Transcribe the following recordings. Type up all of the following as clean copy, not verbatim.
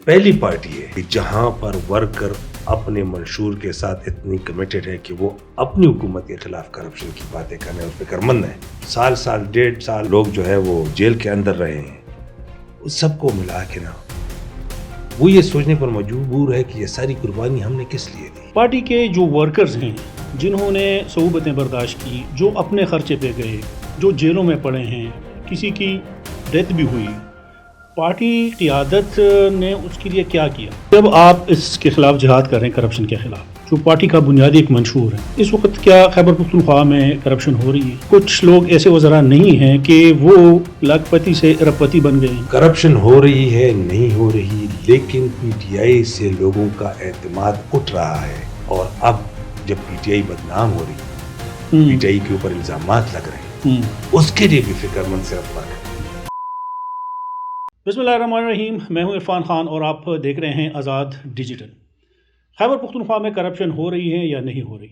پہلی پارٹی ہے کہ جہاں پر ورکر اپنے منشور کے ساتھ اتنی کمیٹڈ ہے کہ وہ اپنی حکومت کے خلاف کرپشن کی باتیں کرنے اور فکر مند ہے. سال ڈیڑھ سال لوگ جو ہے وہ جیل کے اندر رہے ہیں. اس سب کو ملا کے نا وہ یہ سوچنے پر مجبور ہے کہ یہ ساری قربانی ہم نے کس لیے دی. پارٹی کے جو ورکرز ہیں جنہوں نے صعوبتیں برداشت کی، جو اپنے خرچے پہ گئے، جو جیلوں میں پڑے ہیں، کسی کی ڈیتھ بھی ہوئی، پارٹی قیادت نے اس کے لیے کیا کیا؟ جب آپ اس کے خلاف جہاد کر رہے ہیں، کرپشن کے خلاف، جو پارٹی کا بنیادی ایک منشور ہے، اس وقت کیا خیبر پختونخوا میں کرپشن ہو رہی ہے؟ کچھ لوگ ایسے وزراء نہیں ہیں کہ وہ لاکھ پتی سے ارب پتی بن گئے. کرپشن ہو رہی ہے نہیں ہو رہی، لیکن پی ٹی آئی سے لوگوں کا اعتماد اٹھ رہا ہے. اور اب جب پی ٹی آئی بدنام ہو رہی ہے، پی ٹی آئی کے اوپر الزامات لگ رہے ہیں، اس کے لیے بھی فکر مند سے افراد ہے. بسم اللہ الرحمن الرحیم. میں ہوں عرفان خان اور آپ دیکھ رہے ہیں آزاد ڈیجیٹل. خیبر پختونخوا میں کرپشن ہو رہی ہے یا نہیں ہو رہی؟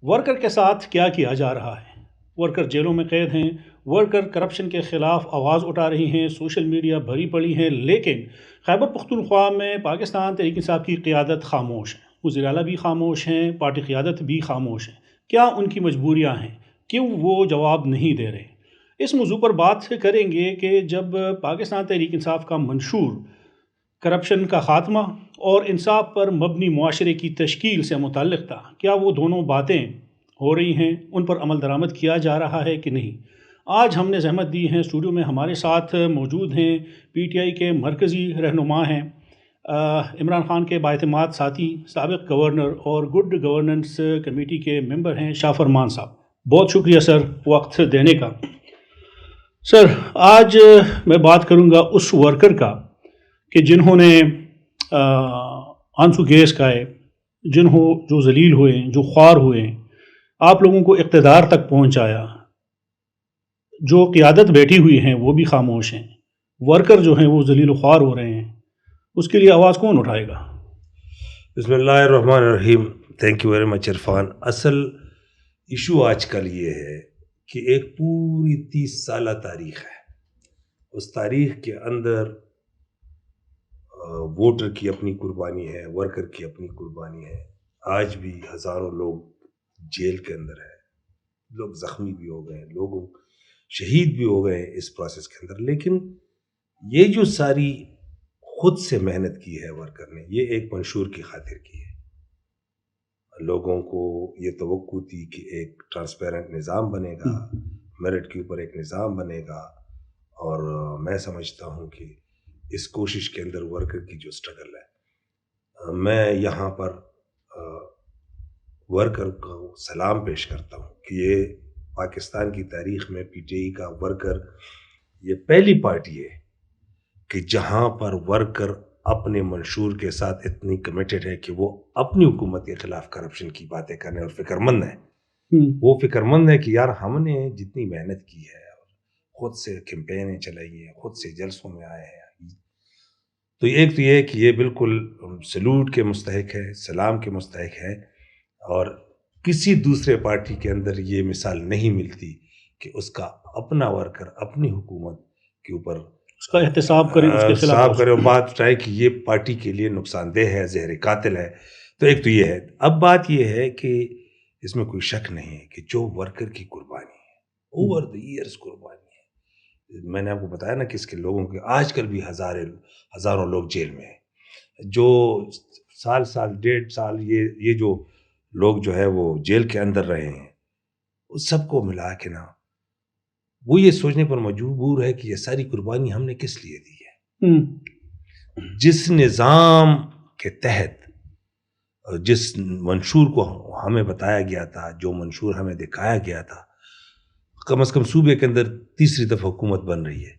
ورکر کے ساتھ کیا کیا جا رہا ہے؟ ورکر جیلوں میں قید ہیں، ورکر کرپشن کے خلاف آواز اٹھا رہی ہیں، سوشل میڈیا بھری پڑی ہے، لیکن خیبر پختونخوا میں پاکستان تحریک انصاف کی قیادت خاموش ہے، وزیر اعلیٰ بھی خاموش ہیں، پارٹی قیادت بھی خاموش ہے. کیا ان کی مجبوریاں ہیں؟ کیوں وہ جواب نہیں دے رہے؟ اس موضوع پر بات کریں گے کہ جب پاکستان تحریک انصاف کا منشور کرپشن کا خاتمہ اور انصاف پر مبنی معاشرے کی تشکیل سے متعلق تھا، کیا وہ دونوں باتیں ہو رہی ہیں، ان پر عمل درآمد کیا جا رہا ہے کہ نہیں؟ آج ہم نے زحمت دی ہے، اسٹوڈیو میں ہمارے ساتھ موجود ہیں پی ٹی آئی کے مرکزی رہنما ہیں، عمران خان کے بااعتماد ساتھی، سابق گورنر اور گڈ گورننس کمیٹی کے ممبر ہیں شاہ فرمان صاحب. بہت شکریہ سر وقت دینے کا. سر، آج میں بات کروں گا اس ورکر کا کہ جنہوں نے آنسو گیس کھائے، جو ذلیل ہوئے، جو خوار ہوئے، آپ لوگوں کو اقتدار تک پہنچایا. جو قیادت بیٹھی ہوئی ہیں وہ بھی خاموش ہیں، ورکر جو ہیں وہ ذلیل و خوار ہو رہے ہیں. اس کے لیے آواز کون اٹھائے گا؟ بسم اللہ الرحمن الرحیم. Thank you very much Irfan. اصل ایشو آج کل یہ ہے کہ ایک پوری 30 سالہ تاریخ ہے. اس تاریخ کے اندر ووٹر کی اپنی قربانی ہے، ورکر کی اپنی قربانی ہے. آج بھی ہزاروں لوگ جیل کے اندر ہیں، لوگ زخمی بھی ہو گئے، لوگ شہید بھی ہو گئے اس پروسیس کے اندر. لیکن یہ جو ساری خود سے محنت کی ہے ورکر نے، یہ ایک منشور کی خاطر کی ہے. لوگوں کو یہ توقع تھی کہ ایک ٹرانسپیرنٹ نظام بنے گا، میرٹ کے اوپر ایک نظام بنے گا. اور میں سمجھتا ہوں کہ اس کوشش کے اندر ورکر کی جو سٹرگل ہے، میں یہاں پر ورکر کو سلام پیش کرتا ہوں کہ یہ پاکستان کی تاریخ میں پی ٹی آئی کا ورکر یہ پہلی پارٹی ہے کہ جہاں پر ورکر اپنے منشور کے ساتھ اتنی کمیٹڈ ہے کہ وہ اپنی حکومت کے خلاف کرپشن کی باتیں کرنے اور فکر مند ہے. وہ فکر مند ہے کہ یار ہم نے جتنی محنت کی ہے، خود سے کیمپینیں چلائی ہیں، خود سے جلسوں میں آئے ہیں، تو ایک تو یہ ہے کہ یہ بالکل سلوٹ کے مستحق ہے، سلام کے مستحق ہے. اور کسی دوسرے پارٹی کے اندر یہ مثال نہیں ملتی کہ اس کا اپنا ورکر اپنی حکومت کے اوپر اس کا احتساب کریں، اس کے خلاف کرے اور بات اٹھائے کہ یہ پارٹی کے لیے نقصان دہ ہے، زہر قاتل ہے. تو ایک تو یہ ہے. اب بات یہ ہے کہ اس میں کوئی شک نہیں ہے کہ جو ورکر کی قربانی ہے، اوور دی ایئرز قربانی ہے. میں نے آپ کو بتایا نا کہ اس کے لوگوں کے آج کل بھی ہزاروں لوگ جیل میں ہیں. جو سال ڈیڑھ سال یہ جو لوگ جو ہے وہ جیل کے اندر رہے ہیں، اس سب کو ملا کے نا وہ یہ سوچنے پر مجبور ہے کہ یہ ساری قربانی ہم نے کس لیے دی ہے. جس نظام کے تحت، جس منشور کو ہمیں بتایا گیا تھا، جو منشور ہمیں دکھایا گیا تھا، کم از کم صوبے کے اندر تیسری دفعہ حکومت بن رہی ہے،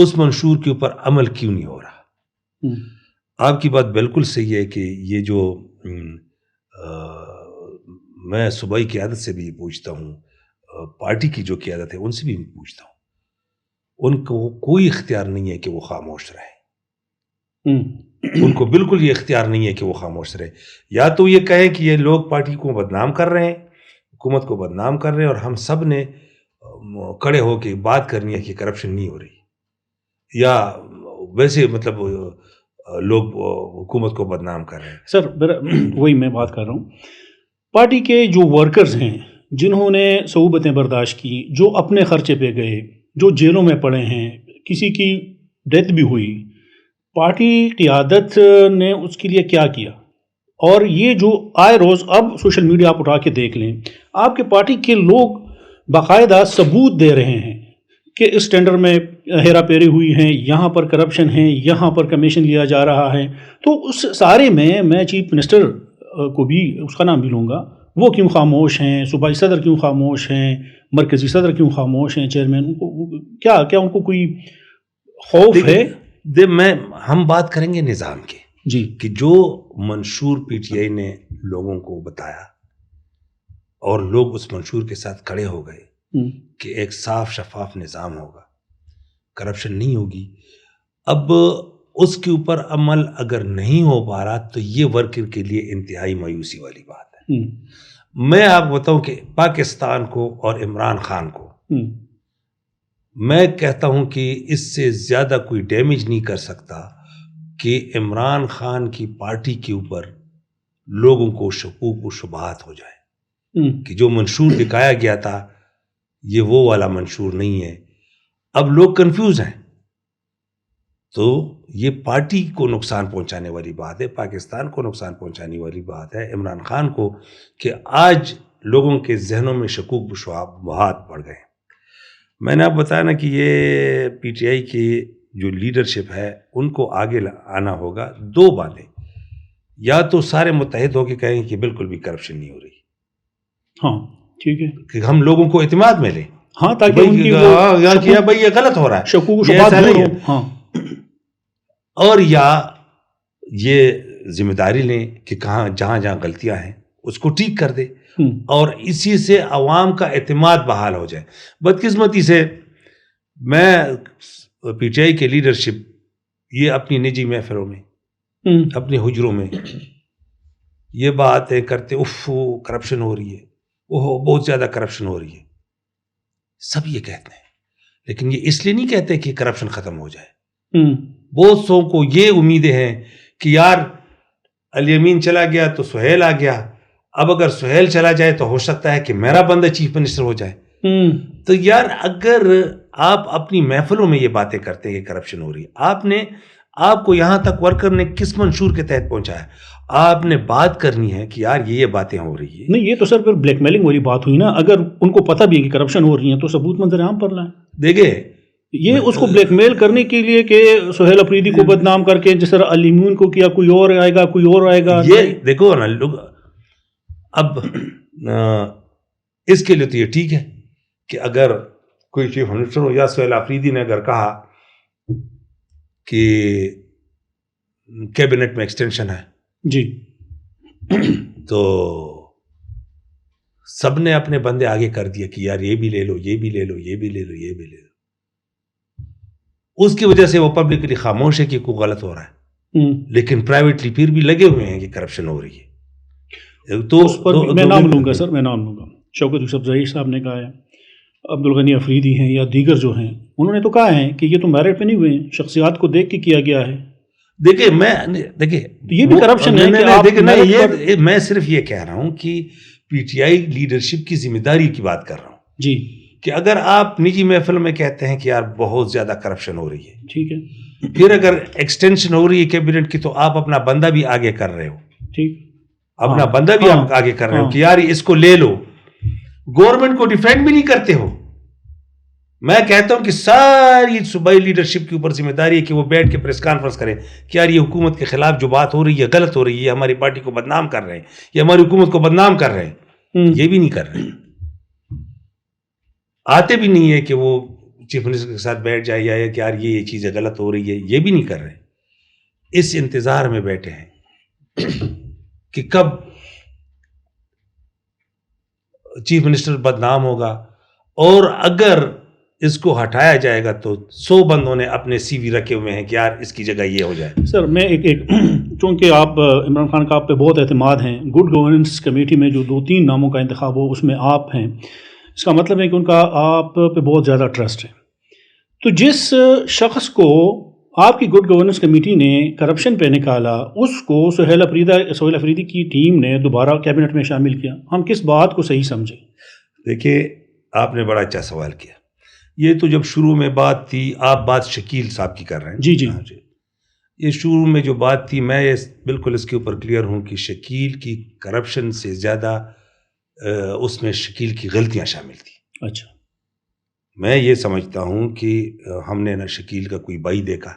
اس منشور کے اوپر عمل کیوں نہیں ہو رہا؟ آپ کی بات بالکل صحیح ہے کہ یہ جو میں صوبائی قیادت سے بھی پوچھتا ہوں، پارٹی کی جو قیادت ہے ان سے بھی پوچھتا ہوں، ان کو کوئی اختیار نہیں ہے کہ وہ خاموش رہے. ان کو بالکل یہ اختیار نہیں ہے کہ وہ خاموش رہے. یا تو یہ کہیں کہ یہ لوگ پارٹی کو بدنام کر رہے ہیں، حکومت کو بدنام کر رہے ہیں، اور ہم سب نے کڑے ہو کے بات کرنی ہے کہ کرپشن نہیں ہو رہی، یا ویسے مطلب لوگ حکومت کو بدنام کر رہے ہیں. سر وہی میں بات کر رہا ہوں. پارٹی کے جو ورکرز ہیں جنہوں نے صعوبتیں برداشت کی, جو اپنے خرچے پہ گئے, جو جیلوں میں پڑے ہیں, کسی کی ڈیتھ بھی ہوئی, پارٹی قیادت نے اس کے لیے کیا کیا؟ اور یہ جو آئے روز اب سوشل میڈیا آپ اٹھا کے دیکھ لیں, آپ کے پارٹی کے لوگ باقاعدہ ثبوت دے رہے ہیں کہ اس ٹینڈر میں ہیرا پھیری ہوئی ہیں, یہاں پر کرپشن ہے, یہاں پر کمیشن لیا جا رہا ہے. تو اس سارے میں چیف منسٹر کو بھی اس کا نام بھی لوں گا, وہ کیوں خاموش ہیں؟ صوبائی صدر کیوں خاموش ہیں؟ مرکزی صدر کیوں خاموش ہیں؟ چیئرمین ان کو کیا ان کو کوئی خوف ہے؟ ہم بات کریں گے نظام کی جی, کہ جو منشور پی ٹی آئی نے لوگوں کو بتایا اور لوگ اس منشور کے ساتھ کھڑے ہو گئے کہ ایک صاف شفاف نظام ہوگا, کرپشن نہیں ہوگی. اب اس کے اوپر عمل اگر نہیں ہو پا رہا تو یہ ورکر کے لیے انتہائی مایوسی والی بات ہے. میں آپ بتاؤں کہ پاکستان کو اور عمران خان کو میں کہتا ہوں کہ اس سے زیادہ کوئی ڈیمیج نہیں کر سکتا کہ عمران خان کی پارٹی کے اوپر لوگوں کو شکوک و شبہات ہو جائے کہ جو منشور دکھایا گیا تھا یہ وہ والا منشور نہیں ہے. اب لوگ کنفیوز ہیں, تو یہ پارٹی کو نقصان پہنچانے والی بات ہے, پاکستان کو نقصان پہنچانے والی بات ہے, عمران خان کو, کہ آج لوگوں کے ذہنوں میں شکوک و شبہات پڑ گئے. میں نے آپ بتایا نا کہ یہ پی ٹی آئی کی جو لیڈرشپ ہے ان کو آگے آنا ہوگا. دو باتیں, یا تو سارے متحد ہو کے کہیں کہ بالکل بھی کرپشن نہیں ہو رہی, ہاں ٹھیک ہے, کہ ہم لوگوں کو اعتماد میں لیں, ہاں تاکہ بھائی یہ غلط ہو رہا ہے, شکوک و شبہات دور ہوں, ہاں, اور یا یہ ذمہ داری لیں کہ جہاں غلطیاں ہیں اس کو ٹھیک کر دے, اور اسی سے عوام کا اعتماد بحال ہو جائے. بدقسمتی سے میں پی ٹی آئی کے لیڈرشپ یہ اپنی نجی محفلوں میں, اپنے حجروں میں یہ باتیں کرتے, کرپشن ہو رہی ہے, بہت زیادہ کرپشن ہو رہی ہے, سب یہ کہتے ہیں, لیکن یہ اس لیے نہیں کہتے کہ کرپشن ختم ہو جائے. بہت سو کو یہ امیدیں ہیں کہ یار الیمین چلا گیا تو سہیل آ گیا, اب اگر سہیل چلا جائے تو ہو سکتا ہے کہ میرا بندہ چیف منسٹر ہو جائے. تو یار اگر آپ اپنی محفلوں میں یہ باتیں کرتے ہیں کہ کرپشن ہو رہی ہے, آپ کو یہاں تک ورکر نے کس منشور کے تحت پہنچایا؟ آپ نے بات کرنی ہے کہ یار یہ باتیں ہو رہی ہے. نہیں, یہ تو سر پھر بلیک میلنگ والی بات ہوئی نا. اگر ان کو پتہ بھی ہے کہ کرپشن ہو رہی ہے تو ثبوت منظر عام پر لائیں. دیکھیں, یہ اس کو بلیک میل کرنے کے لیے کہ سہیل افریدی کو بدنام کر کے جس طرح الیمون کو کیا, کوئی اور آئے گا, یہ دیکھو نا لوگ. اب اس کے لیے تو یہ ٹھیک ہے کہ اگر کوئی چیف منسٹر ہو یا سہیل افریدی نے اگر کہا کہ کیبنٹ میں ایکسٹینشن ہے جی, تو سب نے اپنے بندے آگے کر دیا کہ یار یہ بھی لے لو, یہ بھی لے لو, یہ بھی لے لو, یہ بھی لے لو. اس کی وجہ سے وہ پبلکلی خاموش ہے کہ کوئی غلط ہو رہا ہے, لیکن پرائیویٹلی پھر بھی لگے ہوئے ہیں کہ کرپشن ہو رہی ہے. تو میں نام لوں گا سر, میں نام لوں گا. شوکت یوسف ظہیر صاحب نے کہا ہے, عبدالغنی افریدی ہیں یا دیگر جو ہیں, انہوں نے تو کہا ہے کہ یہ تو میرٹ پہ نہیں ہوئے ہیں, شخصیات کو دیکھ کے کیا گیا ہے. دیکھیں یہ بھی کرپشن ہے. میں صرف یہ کہہ رہا ہوں کہ پی ٹی آئی لیڈرشپ کی ذمہ داری کی بات کر رہا ہوں جی, کہ اگر آپ نجی محفل میں کہتے ہیں کہ یار بہت زیادہ کرپشن ہو رہی ہے, ٹھیک ہے, پھر اگر ایکسٹینشن ہو رہی ہے کیبنٹ کی تو آپ اپنا بندہ بھی آگے کر رہے ہو, ٹھیک, اپنا بندہ بھی آپ آگے کر رہے ہو کہ یار اس کو لے لو, گورنمنٹ کو ڈیفینڈ بھی نہیں کرتے ہو. میں کہتا ہوں کہ ساری صوبائی لیڈرشپ کے اوپر ذمہ داری ہے کہ وہ بیٹھ کے پریس کانفرنس کریں کہ یار یہ حکومت کے خلاف جو بات ہو رہی ہے غلط ہو رہی ہے, ہماری پارٹی کو بدنام کر رہے ہیں, یہ ہماری حکومت کو بدنام کر رہے ہیں. یہ بھی نہیں کر رہے, آتے بھی نہیں ہے کہ وہ چیف منسٹر کے ساتھ بیٹھ جائے یا کہ یار یہ چیزیں غلط ہو رہی ہے, یہ بھی نہیں کر رہے. اس انتظار میں بیٹھے ہیں کہ کب چیف منسٹر بدنام ہوگا, اور اگر اس کو ہٹایا جائے گا تو 100 بندوں نے اپنے سی وی رکھے ہوئے ہیں کہ یار اس کی جگہ یہ ہو جائے. سر میں ایک چونکہ آپ عمران خان کا آپ پہ بہت اعتماد ہیں, گڈ گورننس کمیٹی میں جو 2-3 ناموں کا انتخاب ہو اس میں آپ ہیں, اس کا مطلب ہے کہ ان کا آپ پہ بہت زیادہ ٹرسٹ ہے. تو جس شخص کو آپ کی گڈ گورننس کمیٹی نے کرپشن پہ نکالا، اس کو سہیل افریدی کی ٹیم نے دوبارہ کیبنٹ میں شامل کیا، ہم کس بات کو صحیح سمجھیں؟ دیکھیے، آپ نے بڑا اچھا سوال کیا. یہ تو جب شروع میں بات تھی، آپ بات شکیل صاحب کی کر رہے ہیں. جی جی. یہ شروع میں جو بات تھی، میں بالکل اس کے اوپر کلیئر ہوں کہ شکیل کی کرپشن سے زیادہ اس میں شکیل کی غلطیاں شامل تھی. اچھا. میں یہ سمجھتا ہوں کہ ہم نے نہ شکیل کا کوئی بائی دیکھا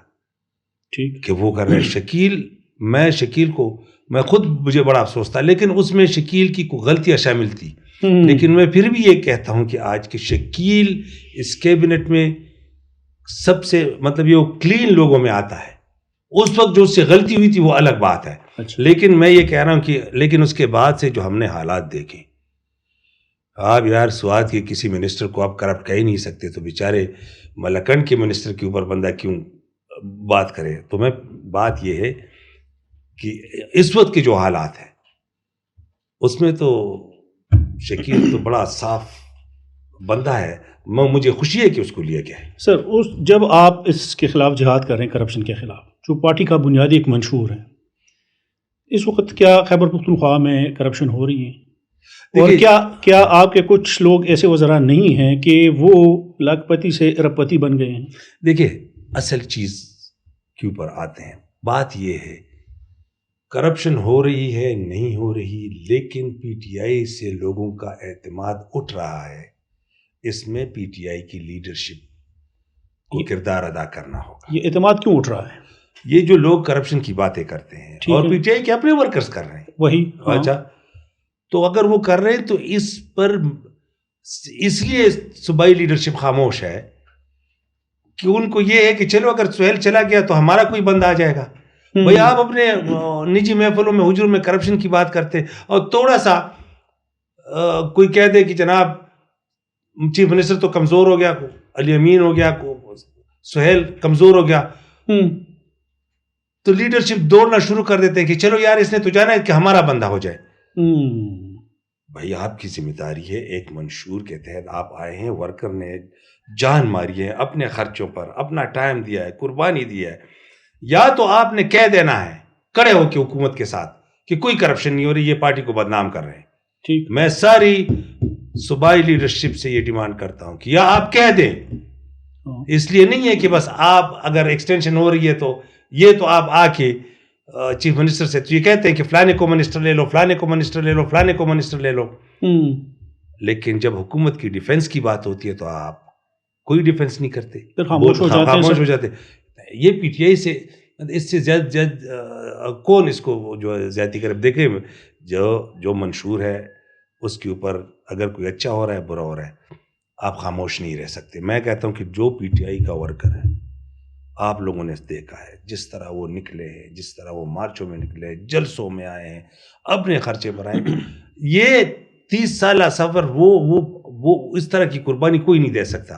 ٹھیک کہ وہ کر رہے شکیل کو میں خود مجھے بڑا افسوس تھا، لیکن اس میں شکیل کی کوئی غلطیاں شامل تھی. لیکن میں پھر بھی یہ کہتا ہوں کہ آج کے شکیل اس کیبنٹ میں سب سے مطلب یہ کلین لوگوں میں آتا ہے. اس وقت جو اس سے غلطی ہوئی تھی وہ الگ بات ہے. لیکن میں یہ کہہ رہا ہوں کہ لیکن اس کے بعد سے جو ہم نے حالات دیکھے، آپ یار سوات کے کسی منسٹر کو آپ کرپٹ کہہ ہی نہیں سکتے، تو بیچارے ملکنڈ کے منسٹر کے اوپر بندہ کیوں بات کرے. تو میں بات یہ ہے کہ اس وقت کے جو حالات ہیں اس میں تو شکیل تو بڑا صاف بندہ ہے. مجھے خوشی ہے کہ اس کو لیا گیا ہے. سر، جب آپ اس کے خلاف جہاد کر رہے ہیں، کرپشن کے خلاف، جو پارٹی کا بنیادی ایک منشور ہے، اس وقت کیا خیبر پختونخوا میں کرپشن ہو رہی ہے؟ اور کیا آپ کے کچھ لوگ ایسے وزراء نہیں ہیں کہ وہ لاکھ پتی سے ارب پتی بن گئے ہیں؟ دیکھیے، اصل چیز کے اوپر آتے ہیں. بات یہ ہے کرپشن ہو رہی ہے نہیں ہو رہی، لیکن پی ٹی آئی سے لوگوں کا اعتماد اٹھ رہا ہے. اس میں پی ٹی آئی کی لیڈرشپ کو کردار ادا کرنا ہوگا. یہ اعتماد کیوں اٹھ رہا ہے؟ یہ جو لوگ کرپشن کی باتیں کرتے ہیں اور پی ٹی آئی کے اپنے ورکرز کر رہے ہیں وہی. اچھا، تو اگر وہ کر رہے ہیں تو اس پر اس لیے صوبائی لیڈرشپ خاموش ہے کہ ان کو یہ ہے کہ چلو اگر سہیل چلا گیا تو ہمارا کوئی بندہ آ جائے گا. بھئی آپ اپنے نجی محفلوں میں حجروں میں کرپشن کی بات کرتے ہیں، اور تھوڑا سا کوئی کہہ دے کہ جناب چیف منسٹر تو کمزور ہو گیا، علی امین ہو گیا، سہیل کمزور ہو گیا، تو لیڈرشپ دوڑنا شروع کر دیتے ہیں کہ چلو یار اس نے تو جانا ہے کہ ہمارا بندہ ہو جائے. بھائی آپ کی ذمہ داری ہے، ایک منشور کے تحت آپ آئے ہیں، ورکر نے جان ماری ہے، اپنے خرچوں پر اپنا ٹائم دیا ہے، قربانی دیا ہے. یا تو آپ نے کہہ دینا ہے کڑے ہو کے حکومت کے ساتھ کہ کوئی کرپشن نہیں ہو رہی، یہ پارٹی کو بدنام کر رہے ہیں. ٹھیک. میں ساری صوبائی لیڈرشپ سے یہ ڈیمانڈ کرتا ہوں کہ یا آپ کہہ دیں. اس لیے نہیں ہے کہ بس آپ اگر ایکسٹینشن ہو رہی ہے تو یہ تو آپ آ کے چیف منسٹر سے یہ کہتے ہیں کہ فلانے کو منسٹر لے لو، فلانے کو منسٹر لے لو، فلانے کو منسٹر لے لو. لیکن جب حکومت کی ڈیفنس کی بات ہوتی ہے تو آپ کوئی ڈیفنس نہیں کرتے، خاموش ہو جاتے. یہ پی ٹی آئی سے اس سے زیادہ کون اس کو جو زیادتی کرے. دیکھیں، جو منشور ہے اس کے اوپر اگر کوئی اچھا ہو رہا ہے برا ہو رہا ہے، آپ خاموش نہیں رہ سکتے. میں کہتا ہوں کہ جو پی ٹی آئی کا ورکر ہے، آپ لوگوں نے دیکھا ہے جس طرح وہ نکلے ہیں، جس طرح وہ مارچوں میں نکلے ہیں، جلسوں میں آئے ہیں، اپنے خرچے پر آئے. یہ 30 سالہ سفر وہ اس طرح کی قربانی کوئی نہیں دے سکتا.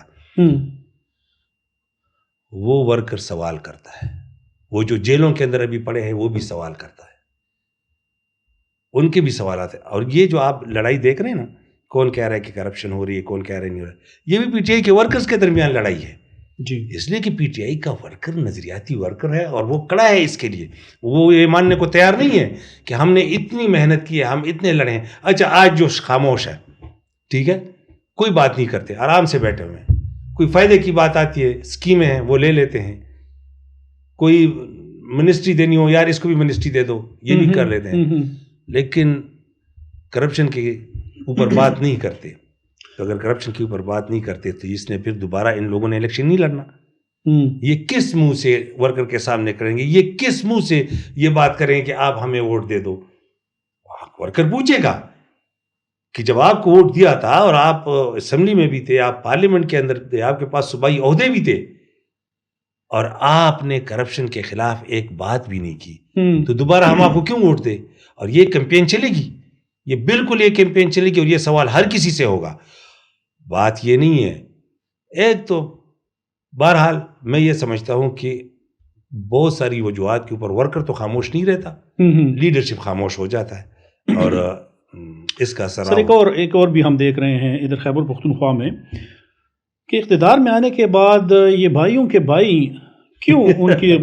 وہ ورکر سوال کرتا ہے، وہ جو جیلوں کے اندر ابھی پڑے ہیں وہ بھی سوال کرتا ہے، ان کے بھی سوالات ہیں. اور یہ جو آپ لڑائی دیکھ رہے ہیں نا، کون کہہ رہا ہے کہ کرپشن ہو رہی ہے، کون کہہ رہا ہے نہیں ہو رہا ہے، یہ بھی پی ٹی آئی کے ورکرز کے درمیان لڑائی ہے. جی. اس لیے کہ پی ٹی آئی کا ورکر نظریاتی ورکر ہے اور وہ کڑا ہے اس کے لیے. وہ یہ ماننے کو تیار نہیں ہے کہ ہم نے اتنی محنت کی ہے، ہم اتنے لڑے ہیں. اچھا، آج جو خاموش ہے، ٹھیک ہے، کوئی بات نہیں کرتے، آرام سے بیٹھے ہوئے ہیں. کوئی فائدے کی بات آتی ہے، اسکیمیں ہیں وہ لے لیتے ہیں. کوئی منسٹری دینی ہو، یار اس کو بھی منسٹری دے دو، یہ بھی کر لیتے ہیں. لیکن کرپشن کے اوپر بات نہیں کرتے. تو اگر کرپشن کے اوپر بات نہیں کرتے تو اس نے پھر دوبارہ ان لوگوں نے الیکشن نہیں لڑنا. یہ کس منہ سے ورکر کے سامنے کریں گے؟ یہ کس منہ سے یہ بات کریں کہ آپ ہمیں ووٹ دے دو؟ ورکر پوچھے گا کہ جب آپ کو ووٹ دیا تھا اور آپ اسمبلی میں بھی تھے، آپ پارلیمنٹ کے اندر تھے، آپ کے پاس صوبائی عہدے بھی تھے، اور آپ نے کرپشن کے خلاف ایک بات بھی نہیں کی، تو دوبارہ ہم آپ کو کیوں ووٹ دیں؟ اور یہ کیمپین چلے گی، یہ بالکل یہ کیمپین چلے گی، اور یہ سوال ہر کسی سے ہوگا. بات یہ نہیں ہے. ایک تو بہرحال میں یہ سمجھتا ہوں کہ بہت ساری وجوہات کے اوپر ورکر تو خاموش نہیں رہتا، لیڈرشپ خاموش ہو جاتا ہے. اور اس کا اثر سر ایک اور بھی ہم دیکھ رہے ہیں ادھر خیبر پختونخوا میں کہ اقتدار میں آنے کے بعد یہ بھائیوں کے بھائی کیوں ان کے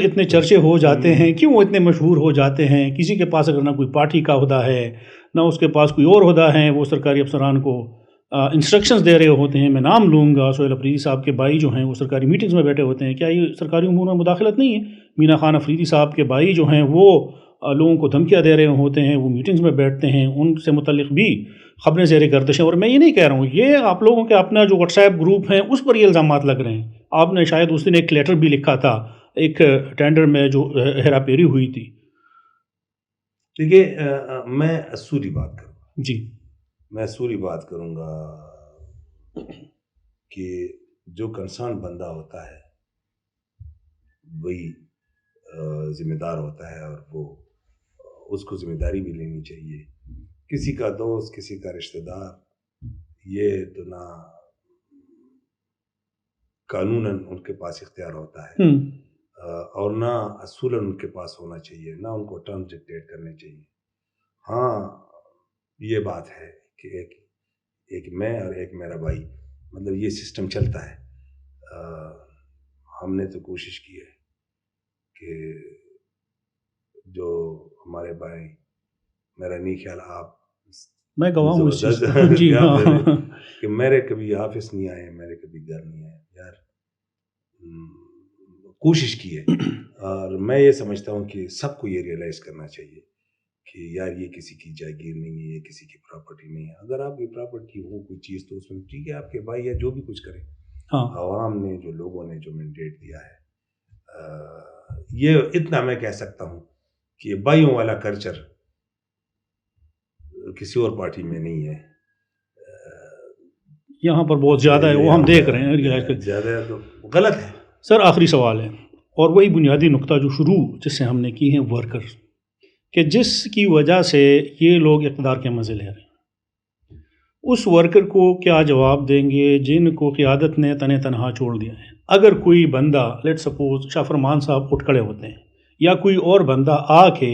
اتنے چرچے ہو جاتے ہیں, کیوں وہ اتنے مشہور ہو جاتے ہیں؟ کسی کے پاس اگر نہ کوئی پارٹی کا عہدہ ہے نہ اس کے پاس کوئی اور عہدہ ہے, وہ سرکاری افسران کو انسٹرکشنز دے رہے ہوتے ہیں. میں نام لوں گا, سہیل افریدی صاحب کے بھائی جو ہیں وہ سرکاری میٹنگز میں بیٹھے ہوتے ہیں. کیا یہ سرکاری امور میں مداخلت نہیں ہے؟ مینا خان افریدی صاحب کے بھائی جو ہیں وہ لوگوں کو دھمکیاں دے رہے ہوتے ہیں, وہ میٹنگز میں بیٹھتے ہیں, ان سے متعلق بھی خبریں زیر گردش ہیں. اور میں یہ نہیں کہہ رہا ہوں, یہ آپ لوگوں کے اپنا جو واٹس ایپ گروپ ہیں اس پر یہ الزامات لگ رہے ہیں. آپ نے شاید اس دن ایک لیٹر بھی لکھا تھا ایک ٹینڈر میں جو ہیرا پھیری ہوئی تھی. دیکھیے میں اصولی بات کروں گا. جی میں اصولی بات کروں گا کہ جو کنسرن بندہ ہوتا ہے وہی ذمہ دار ہوتا ہے, اور وہ اس کو ذمہ داری بھی لینی چاہیے. کسی کا دوست, کسی کا رشتہ دار, یہ تو نہ قانوناً ان کے پاس اختیار ہوتا ہے اور نہ اصولاً ان کے پاس ہونا چاہیے, نہ ان کو ٹرمز ڈکٹیٹ کرنے چاہیے. ہاں یہ بات ہے کہ ایک میں اور ایک میرا بھائی, مطلب یہ سسٹم چلتا ہے. ہم نے تو کوشش کی ہے کہ جو ہمارے بھائی, میرا نہیں خیال آپ میں گواہ ہوں اس چیز کا. جی ہاں, کہ میرے کبھی آفس نہیں آئے, میرے کبھی گھر نہیں آئے. یار کوشش کی ہے, اور میں یہ سمجھتا ہوں کہ سب کو یہ ریئلائز کرنا چاہیے کہ یار یہ کسی کی جاگیر نہیں ہے, یہ کسی کی پراپرٹی نہیں ہے. اگر آپ کی پراپرٹی ہو کوئی چیز تو اس میں ٹھیک ہے, آپ کے بھائی ہے جو بھی کچھ کریں. عوام نے, جو لوگوں نے جو مینڈیٹ دیا ہے, یہ اتنا میں کہہ سکتا ہوں کہ بھائیوں والا کلچر کسی اور پارٹی میں نہیں ہے. یہاں پر بہت زیادہ ہے, وہ ہم دیکھ رہے ہیں. زیادہ تو غلط ہے. سر آخری سوال ہے, اور وہی بنیادی نقطہ جو شروع جس سے ہم نے کی ہے, ورکر, کہ جس کی وجہ سے یہ لوگ اقتدار کے مزے لے رہے ہیں, اس ورکر کو کیا جواب دیں گے جن کو قیادت نے تنہ تنہا چھوڑ دیا ہے؟ اگر کوئی بندہ, لیٹ سپوز شاہ فرمان صاحب اٹھ کھڑے ہوتے ہیں, یا کوئی اور بندہ آ کے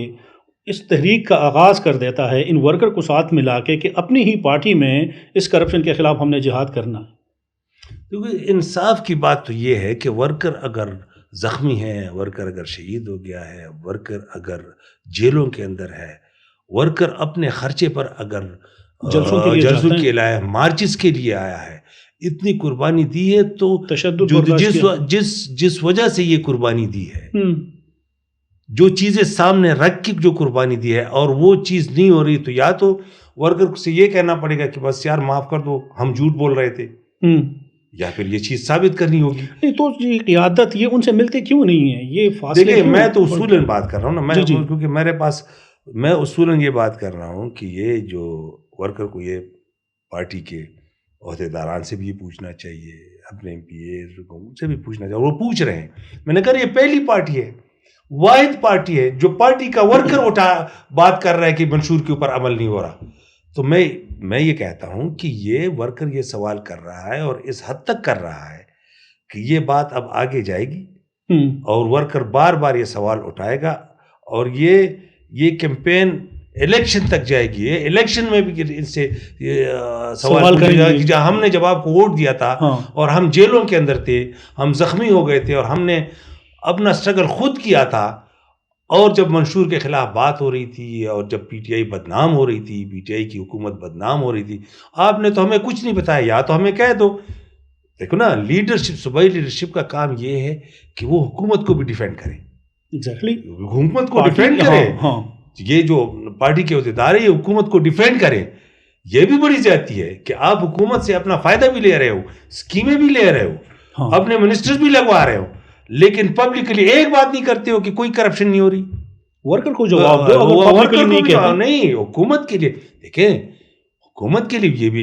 اس تحریک کا آغاز کر دیتا ہے ان ورکر کو ساتھ ملا کے کہ اپنی ہی پارٹی میں اس کرپشن کے خلاف ہم نے جہاد کرنا ہے. کیونکہ انصاف کی بات تو یہ ہے کہ ورکر اگر زخمی ہے, ورکر اگر شہید ہو گیا ہے, ورکر اگر جیلوں کے اندر ہے, ورکر اپنے خرچے پر اگر جلسوں کے لیے, مارچز کے لیے آیا ہے, اتنی قربانی دی ہے, تو تشدد جس وجہ سے یہ قربانی دی ہے, جو چیزیں سامنے رکھ کے جو قربانی دی ہے, اور وہ چیز نہیں ہو رہی, تو یا تو ورکر سے یہ کہنا پڑے گا کہ بس یار معاف کر دو, ہم جھوٹ بول رہے تھے, یا پھر یہ چیز ثابت کرنی ہوگی. تو یہ قیادت یہ ان سے ملتے کیوں نہیں ہے؟ یہ فاصلے. دیکھیں میں تو اصولاً بات کر رہا ہوں نا, میں کیونکہ میرے پاس, میں اصولاً یہ بات کر رہا ہوں کہ یہ جو ورکر کو یہ پارٹی کے عہدیداران سے بھی یہ پوچھنا چاہیے, اپنے ایم پی اے سے بھی پوچھنا چاہیے, وہ پوچھ رہے ہیں. میں نے کہا یہ پہلی پارٹی ہے, واحد پارٹی ہے جو پارٹی کا ورکر بات کر رہا ہے کہ منشور کے اوپر عمل نہیں ہو رہا. تو میں یہ کہتا ہوں کہ یہ ورکر یہ سوال کر رہا ہے, اور اس حد تک کر رہا ہے کہ یہ بات اب آگے جائے گی, اور ورکر بار بار یہ سوال اٹھائے گا, اور یہ کیمپین الیکشن تک جائے گی. الیکشن میں بھی ان سے سوال کرے گا کہ ہم نے جب آپ کو ووٹ دیا تھا اور ہم جیلوں کے اندر تھے, ہم زخمی ہو گئے تھے, اور ہم نے اپنا اسٹرگل خود کیا تھا, اور جب منشور کے خلاف بات ہو رہی تھی, اور جب پی ٹی آئی بدنام ہو رہی تھی, پی ٹی آئی کی حکومت بدنام ہو رہی تھی, آپ نے تو ہمیں کچھ نہیں بتایا. یا تو ہمیں کہہ دو. دیکھو نا, لیڈرشپ, صوبائی لیڈرشپ کا کام یہ ہے کہ وہ حکومت کو بھی ڈیفینڈ کرے. ایگزیکٹلی, حکومت کو ڈیفینڈ کرے. یہ جو پارٹی کے عہدیدار ہیں یہ حکومت کو ڈیفینڈ کرے. یہ بھی بڑی زیادتی ہے کہ آپ حکومت سے اپنا فائدہ بھی لے رہے ہو, اسکیمیں بھی لے رہے ہو, اپنے منسٹر بھی لگوا رہے ہو, لیکن پبلکلی ایک بات نہیں کرتے ہو کہ کوئی کرپشن نہیں ہو رہی. ورکر کو جواب دو. نہیں, حکومت کے لیے دیکھیں, حکومت کے لیے یہ بھی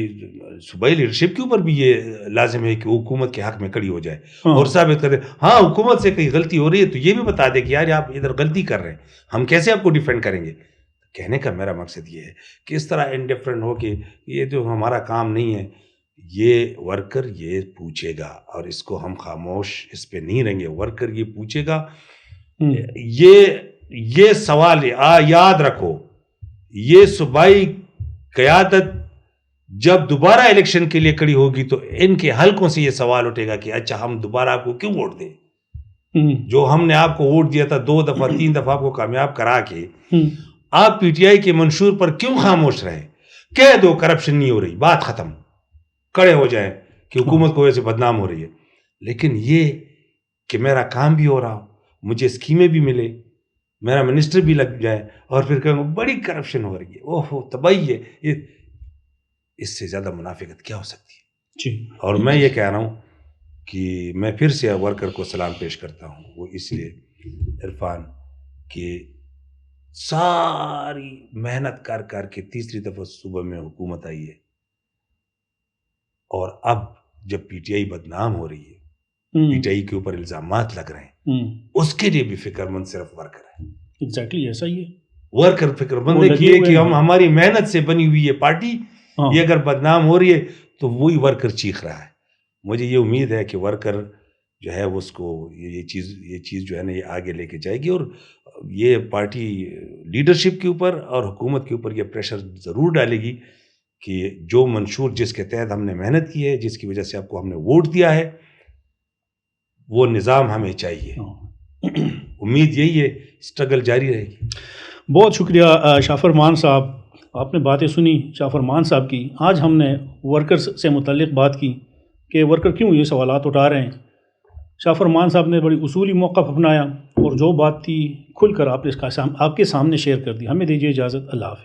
صوبائی لیڈرشپ کے اوپر بھی یہ لازم ہے کہ حکومت کے حق میں کھڑی ہو جائے اور ثابت کر دے. ہاں حکومت سے کہیں غلطی ہو رہی ہے تو یہ بھی بتا دے کہ یار آپ ادھر غلطی کر رہے ہیں, ہم کیسے آپ کو ڈیفینڈ کریں گے. کہنے کا میرا مقصد یہ ہے کہ اس طرح انڈیفرنٹ ہو کہ یہ جو ہمارا کام نہیں ہے, یہ ورکر یہ پوچھے گا, اور اس کو ہم خاموش اس پہ نہیں رہیں گے. ورکر یہ پوچھے گا. یہ سوال یاد رکھو, یہ صوبائی قیادت جب دوبارہ الیکشن کے لیے کھڑی ہوگی تو ان کے حلقوں سے یہ سوال اٹھے گا کہ اچھا ہم دوبارہ آپ کو کیوں ووٹ دیں. جو ہم نے آپ کو ووٹ دیا تھا 2 دفعہ 3 دفعہ آپ کو کامیاب کرا کے آپ پی ٹی آئی کے منشور پر کیوں خاموش رہے؟ کہہ دو کرپشن نہیں ہو رہی، بات ختم، کڑے ہو جائیں کہ حکومت کو ویسے بدنام ہو رہی ہے. لیکن یہ کہ میرا کام بھی ہو رہا ہو، مجھے اسکیمیں بھی ملے، میرا منسٹر بھی لگ جائے، اور پھر کہیں بڑی کرپشن ہو رہی ہے، اوہ تباہی ہے، اس سے زیادہ منافقت کیا ہو سکتی ہے؟ جی. اور میں یہ کہہ رہا ہوں کہ میں پھر سے ورکر کو سلام پیش کرتا ہوں، وہ اس لیے عرفان کہ ساری محنت کر کے تیسری دفعہ صوبہ میں حکومت آئی ہے، اور اب جب پی ٹی آئی بدنام ہو رہی ہے، پی ٹی آئی کے اوپر الزامات لگ رہے ہیں، اس کے لیے بھی فکر مند صرف ورکر ہے. ایگزیکٹلی ایسا ہی ہے. ورکر فکر مند ہے کہ ہم ہماری محنت سے بنی ہوئی یہ پارٹی یہ اگر بدنام ہو رہی ہے تو وہی ورکر چیخ رہا ہے. مجھے یہ امید ہے کہ ورکر جو ہے اس کو یہ چیز جو ہے نا یہ آگے لے کے جائے گی، اور یہ پارٹی لیڈرشپ کے اوپر اور حکومت کے اوپر یہ پریشر ضرور ڈالے گی کہ جو منشور جس کے تحت ہم نے محنت کی ہے، جس کی وجہ سے آپ کو ہم نے ووٹ دیا ہے، وہ نظام ہمیں چاہیے. امید یہی ہے، اسٹرگل جاری رہے گی. بہت شکریہ شاہ فرمان صاحب، آپ نے باتیں سنی شاہ فرمان صاحب کی. آج ہم نے ورکرز سے متعلق بات کی کہ ورکر کیوں یہ سوالات اٹھا رہے ہیں. شاہ فرمان صاحب نے بڑی اصولی موقف اپنایا اور جو بات تھی کھل کر آپ کے سامنے شیئر کر دی. ہمیں دیجیے اجازت. اللہ حافظ.